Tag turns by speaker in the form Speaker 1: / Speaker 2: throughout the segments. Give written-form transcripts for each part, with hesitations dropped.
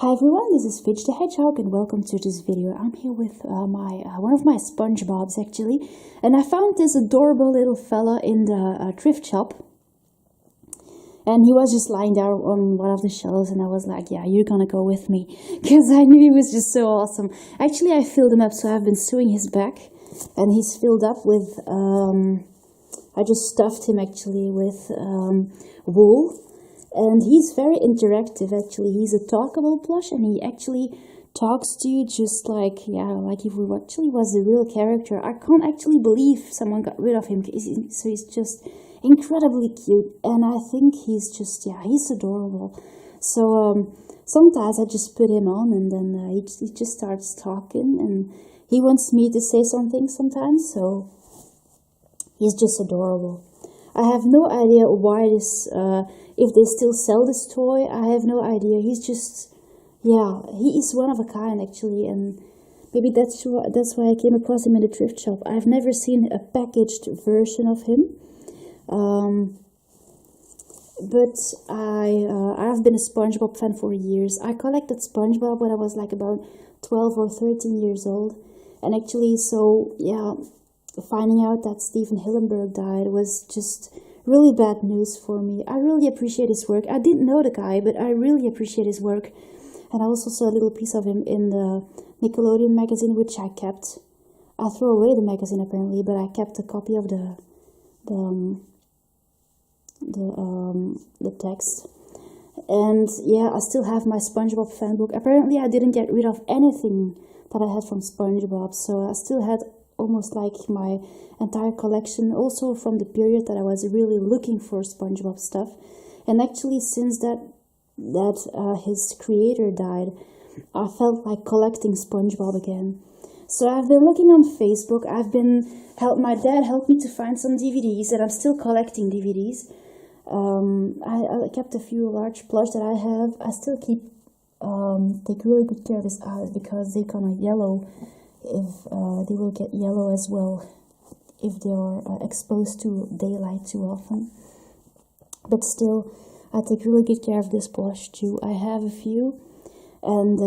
Speaker 1: Hi everyone, this is Fidge the Hedgehog and welcome to this video. I'm here with one of my Spongebobs actually, and I found this adorable little fella in the thrift shop, and he was just lying there on one of the shelves, and I was like, yeah, you're gonna go with me, because I knew he was just so awesome. Actually, I filled him up, so I've been sewing his back, and he's filled up with, I just stuffed him actually with wool. And he's very interactive actually. He's a talkable plush, and he actually talks to you just like, yeah, like if he actually was a real character. I can't actually believe someone got rid of him. So he's just incredibly cute, and I think he's just, yeah, he's adorable. So sometimes I just put him on, and then he just starts talking, and he wants me to say something sometimes, so he's just adorable. I have no idea why this, if they still sell this toy, I have no idea. He's just, yeah, he is one of a kind actually, and maybe that's why I came across him in the thrift shop. I've never seen a packaged version of him, but I've been a SpongeBob fan for years. I collected SpongeBob when I was like about 12 or 13 years old, and actually, so yeah, finding out that Stephen Hillenburg died was just really bad news for me. I really appreciate his work. I didn't know the guy, but I really appreciate his work. And I also saw a little piece of him in the Nickelodeon magazine, which I kept. I threw away the magazine apparently, but I kept a copy of the text. And yeah, I still have my SpongeBob fan book. Apparently, I didn't get rid of anything that I had from SpongeBob, so I still had almost like my entire collection, also from the period that I was really looking for SpongeBob stuff. And actually, since that his creator died, I felt like collecting SpongeBob again. So I've been looking on Facebook. My dad helped me to find some DVDs, and I'm still collecting DVDs. I kept a few large plush that I have. I still take really good care of his eyes, because they're kind of yellow. If they will get yellow as well if they are exposed to daylight too often. But still, I take really good care of this plush too. I have a few, and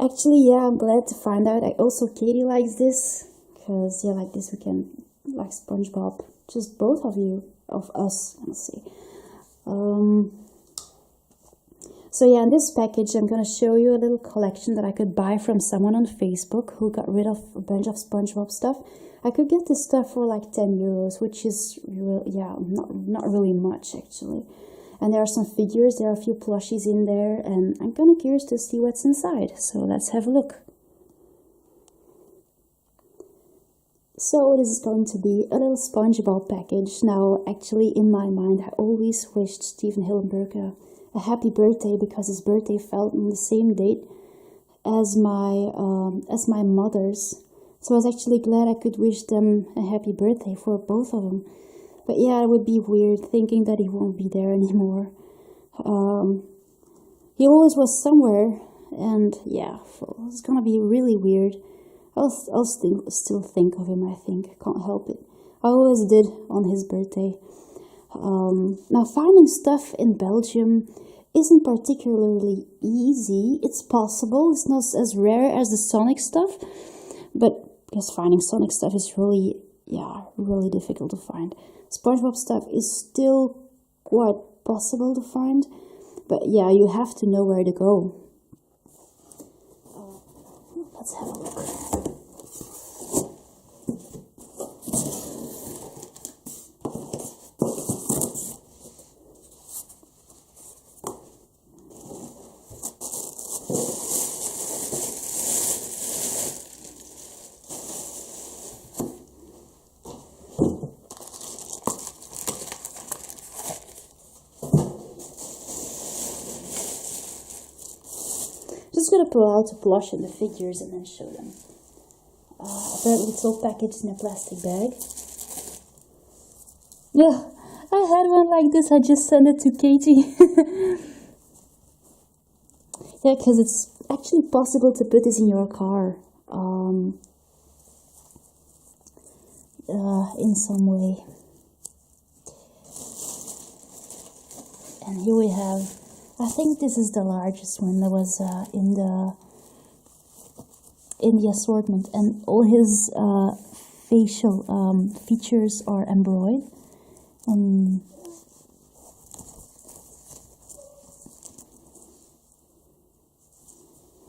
Speaker 1: actually, yeah, I'm glad to find out. Also, Katie likes this, because yeah, like this we can like SpongeBob, just both of us. Let's see. So yeah, in this package, I'm going to show you a little collection that I could buy from someone on Facebook who got rid of a bunch of SpongeBob stuff. I could get this stuff for like 10 euros, which is, yeah, not really much actually. And there are some figures, there are a few plushies in there, and I'm kind of curious to see what's inside. So let's have a look. So this is going to be a little SpongeBob package. Now, actually, in my mind, I always wished Stephen Hillenburg a happy birthday, because his birthday fell on the same date as my mother's. So I was actually glad I could wish them a happy birthday for both of them. But yeah, it would be weird thinking that he won't be there anymore. He always was somewhere, and yeah, it's gonna be really weird. I'll still think of him, I think. Can't help it. I always did on his birthday. Now, finding stuff in Belgium isn't particularly easy. It's possible. It's not as rare as the Sonic stuff, but because finding Sonic stuff is really, yeah, really difficult to find. SpongeBob stuff is still quite possible to find, but yeah, you have to know where to go. Let's have a look. Just gonna pull out a plush and the figures and then show them. Apparently it's all packaged in a plastic bag. Yeah, I had one like this. I just sent it to Katie. Yeah, because it's actually possible to put this in your car in some way. And here we have I think this is the largest one that was in the assortment, and all his facial features are embroidered. And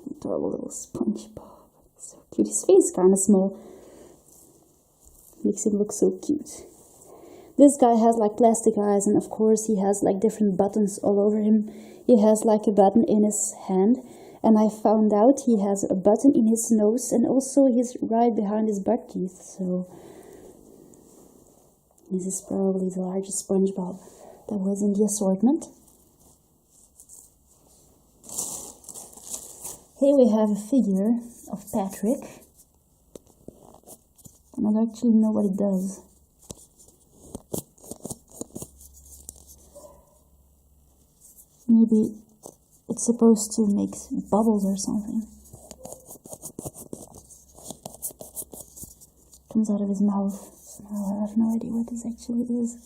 Speaker 1: adorable little Spongebob, so cute. His face is kind of small, makes him look so cute. This guy has like plastic eyes, and of course he has like different buttons all over him. He has like a button in his hand, and I found out he has a button in his nose, and also he's right behind his butt teeth. So this is probably the largest SpongeBob that was in the assortment. Here we have a figure of Patrick. I don't actually know what it does. Maybe it's supposed to make bubbles or something. Comes out of his mouth. So I have no idea what this actually is.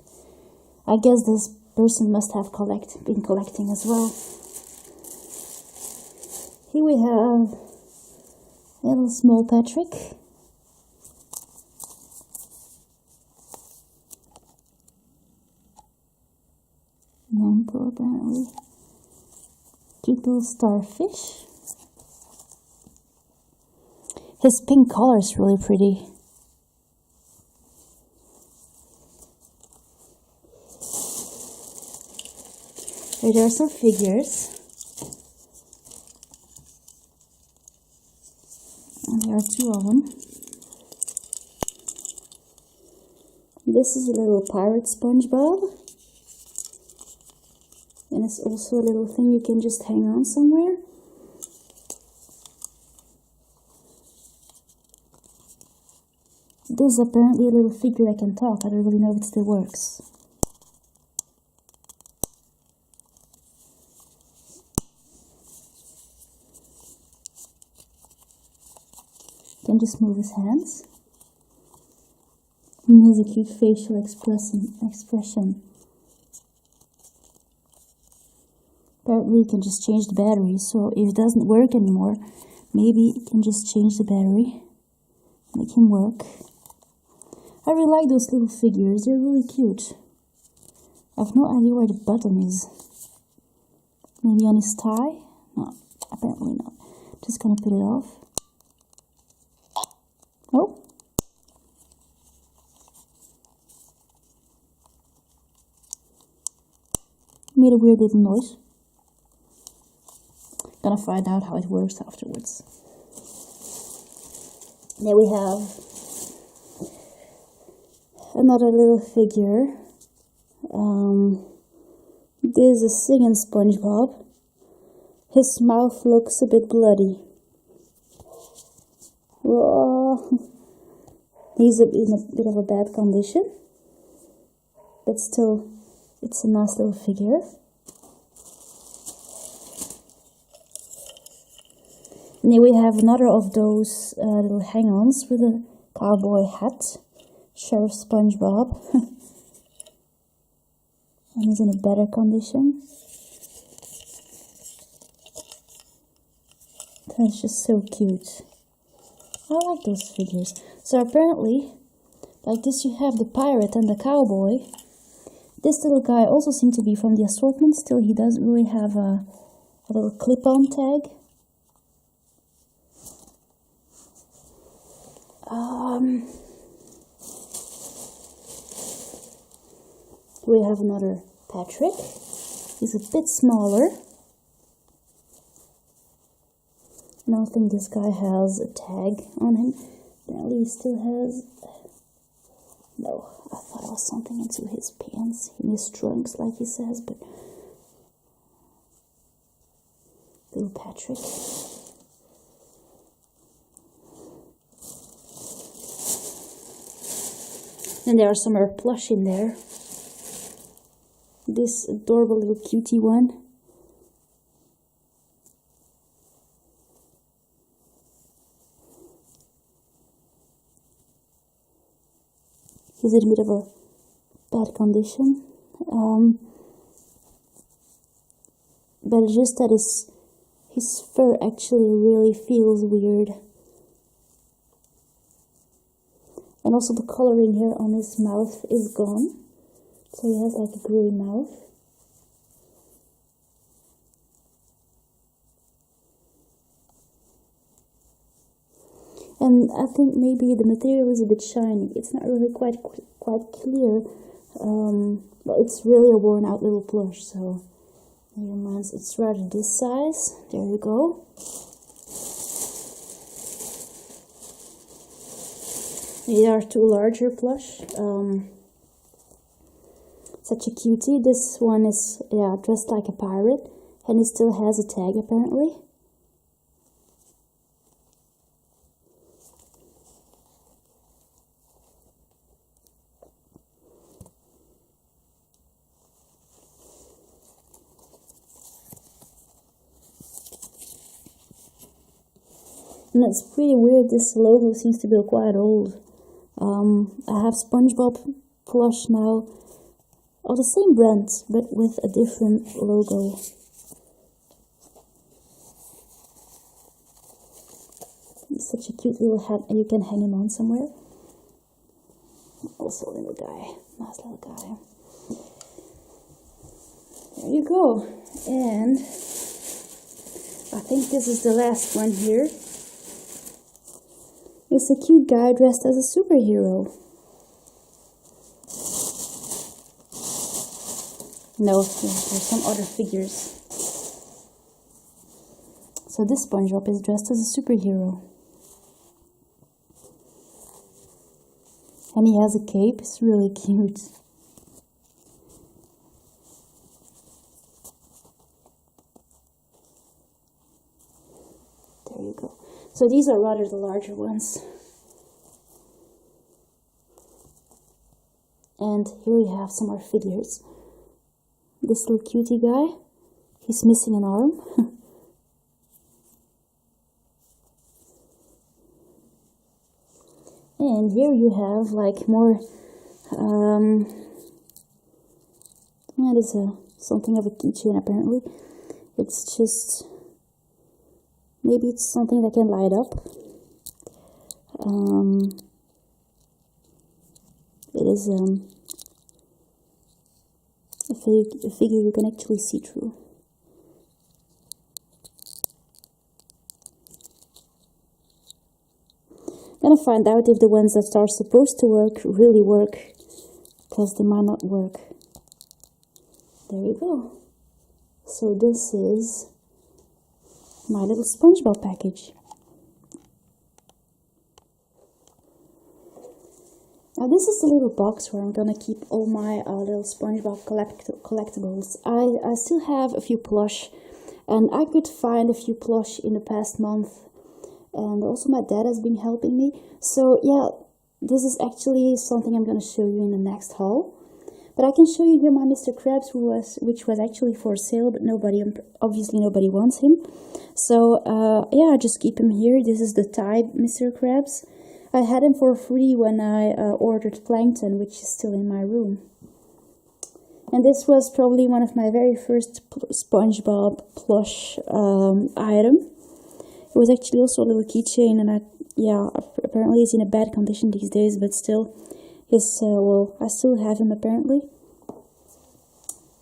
Speaker 1: I guess this person must have been collecting as well. Here we have a little small Patrick. Mango, apparently. Cute little starfish. His pink color is really pretty. Here there are some figures. And there are two of them. This is a little pirate SpongeBob. And it's also a little thing you can just hang on somewhere. This is apparently a little figure that can talk. I don't really know if it still works. You can just move his hands. And he has a cute facial expression. Apparently you can just change the battery, so if it doesn't work anymore, maybe you can just change the battery, make him work. I really like those little figures, they're really cute. I have no idea where the button is. Maybe on his tie? No, apparently not. Just gonna put it off. Oh. Made a weird little noise. Gonna find out how it works afterwards. There we have another little figure. This is a singing SpongeBob. His mouth looks a bit bloody. Whoa. He's in a bit of a bad condition, but still, it's a nice little figure. And here we have another of those little hang-ons with a cowboy hat. Sheriff SpongeBob. And he's in a better condition. That's just so cute. I like those figures. So apparently, like this you have the pirate and the cowboy. This little guy also seems to be from the assortment. Still, he doesn't really have a little clip-on tag. We have another Patrick. He's a bit smaller. I don't think this guy has a tag on him. Apparently he still has... No, I thought it was something into his pants, in his trunks, like he says, but... Little Patrick. And there are some more plush in there. This adorable little cutie one. He's in a bit of a but it's just that his fur actually really feels weird. And also the coloring here on his mouth is gone. So he has like a grey mouth. And I think maybe the material is a bit shiny. It's not really quite clear. But it's really a worn out little plush, so never mind. It's rather this size. There you go. These are two larger plush. Such a cutie. This one is dressed like a pirate, and it still has a tag apparently. And it's pretty weird, this logo seems to be quite old. I have Spongebob plush now, of the same brand, but with a different logo. It's such a cute little hat, and you can hang him on somewhere. Also a little guy, nice little guy. There you go. And I think this is the last one here. It's a cute guy dressed as a superhero. No, there's some other figures. So this SpongeBob is dressed as a superhero. And he has a cape, it's really cute. There you go. So these are rather the larger ones. And here we have some more figures. This little cutie guy, he's missing an arm. And here you have like more, that is something of a keychain apparently. It's just, maybe it's something that can light up. It is a figure you can actually see through. I'm gonna find out if the ones that are supposed to work really work, because they might not work. There you go. So this is my little Spongebob package. Now this is the little box where I'm gonna keep all my little Spongebob collectibles. I still have a few plush, and I could find a few plush in the past month, and also my dad has been helping me. So yeah, this is actually something I'm gonna show you in the next haul. But I can show you here my Mr. Krabs, which was actually for sale, but obviously nobody wants him. So yeah, I just keep him here. This is the Thai Mr. Krabs. I had him for free when I ordered Plankton, which is still in my room. And this was probably one of my very first SpongeBob plush item. It was actually also a little keychain, and apparently he's in a bad condition these days, but still, I still have him apparently.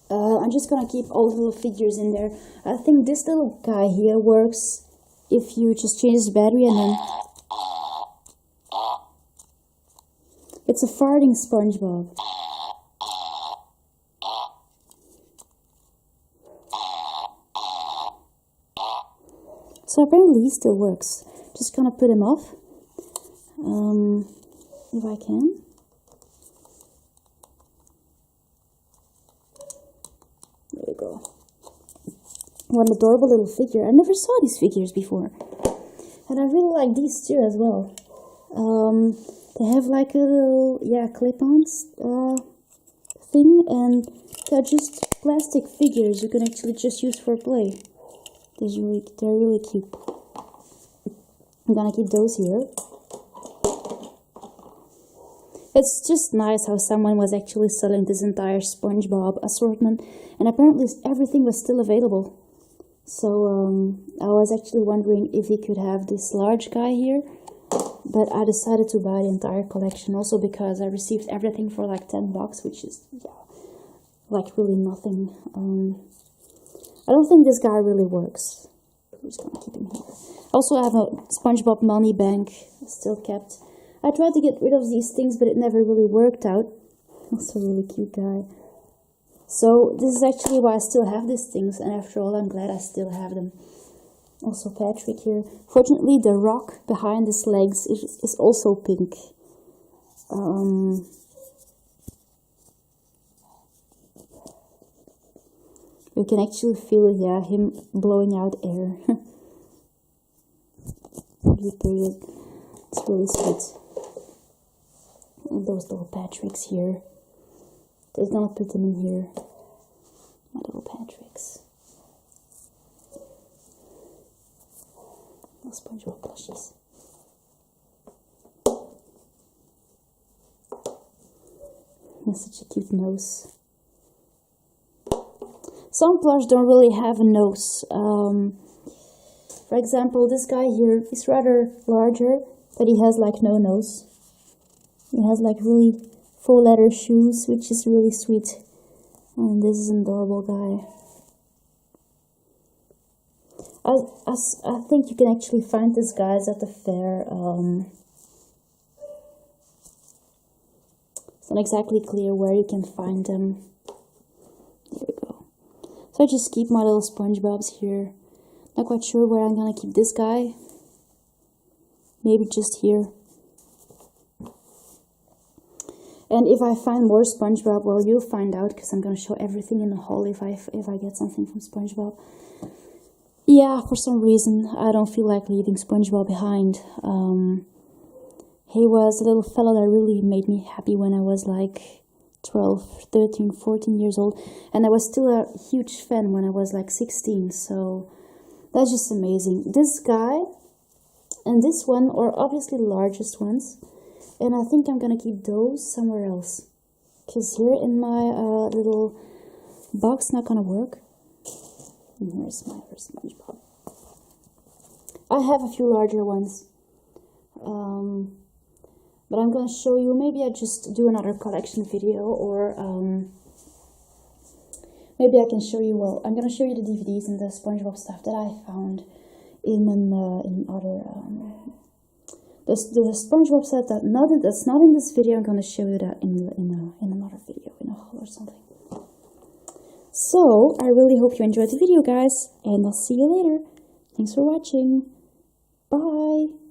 Speaker 1: I'm just gonna keep all the little figures in there. I think this little guy here works if you just change his battery, and then it's a farting SpongeBob. So apparently he still works. Just gonna put him off, if I can. There you go. What an adorable little figure. I never saw these figures before. And I really like these too as well. They have like a little, clip-ons thing, and they're just plastic figures you can actually just use for play. They're really cute. I'm gonna keep those here. It's just nice how someone was actually selling this entire SpongeBob assortment, and apparently everything was still available. So I was actually wondering if he could have this large guy here, but I decided to buy the entire collection also because I received everything for like 10 bucks, which is, yeah, like really nothing. I don't think this guy really works. I'm just gonna keep him here. Also, I have a SpongeBob money bank still kept. I tried to get rid of these things, but it never really worked out. Also a really cute guy. So this is actually why I still have these things, and after all, I'm glad I still have them. Also Patrick here. Fortunately, the rock behind his legs is also pink. You can actually feel, yeah, him blowing out air. Really pretty. It's really sweet. And those little Patricks here. They're gonna put them in here. My little Patricks. Little SpongeBob plushies. He has such a cute nose. Some plush don't really have a nose. For example, this guy here, he's rather larger, but he has like no nose. He has like really full leather shoes, which is really sweet. And this is an adorable guy. I think you can actually find these guys at the fair. It's not exactly clear where you can find them. There we go. So I just keep my little SpongeBobs here. Not quite sure where I'm gonna keep this guy. Maybe just here. And if I find more SpongeBob, well, you'll find out, because I'm gonna show everything in the haul if I get something from SpongeBob. Yeah, for some reason I don't feel like leaving SpongeBob behind. He was a little fella that really made me happy when I was like 12, 13, 14 years old, and I was still a huge fan when I was like 16, so that's just amazing. This guy and this one are obviously the largest ones, and I think I'm gonna keep those somewhere else, because here in my little box not gonna work. And here's my SpongeBob. I have a few larger ones, but I'm gonna show you. Maybe I just do another collection video, or maybe I can show you. Well, I'm gonna show you the DVDs and the SpongeBob stuff that I found in other. The SpongeBob stuff that's not in this video. I'm gonna show you that in another video, in a haul or something. So, I really hope you enjoyed the video, guys, and I'll see you later. Thanks for watching. Bye!